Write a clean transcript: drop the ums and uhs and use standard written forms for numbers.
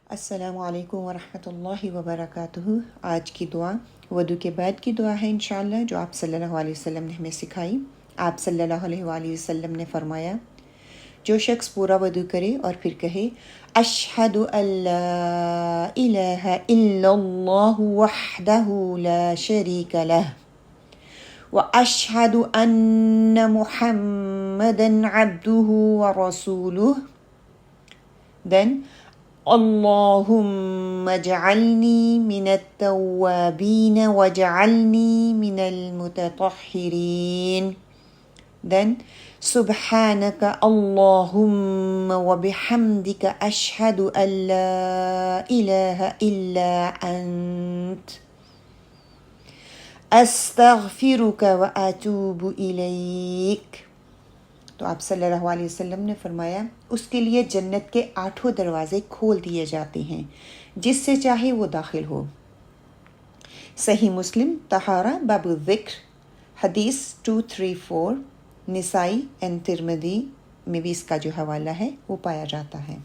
अस्सलामुअलैकुम वरहमतुल्लाहि वबरकातुहू। आज की दुआ वदू के बाद की दुआ है इंशाअल्लाह, जो आप सल्लल्लाहु अलैहि वसल्लम ने हमें सिखाई। आप सल्लल्लाहु अलैहि वसल्लम ने फरमाया, जो शख्स पूरा वदू करे और फिर कहे अशहदु अल्ला इलाहा इल्लल्लाहु वहदहु ला शरीका लह व अशहदु अन्न मुहम्मदन अब्दुहु व रसूलुहु, then Allahumma ja'alni minat tawwabin wa ja'alni minal mutatahhirin. Then Subhanaka Allahumma wa bihamdika ashhadu an la ilaha illa ant astaghfiruka wa atubu ilayk. तो आप सल्लल्लाहु अलैहि वसल्लम ने फरमाया, उसके लिए जन्नत के 8 दरवाज़े खोल दिए जाते हैं, जिससे चाहे वो दाखिल हो। सही मुस्लिम तहारा बाबु ज़िक्र हदीस 234, निसाई एंड तिरमिज़ी में भी इसका जो हवाला है वो पाया जाता है।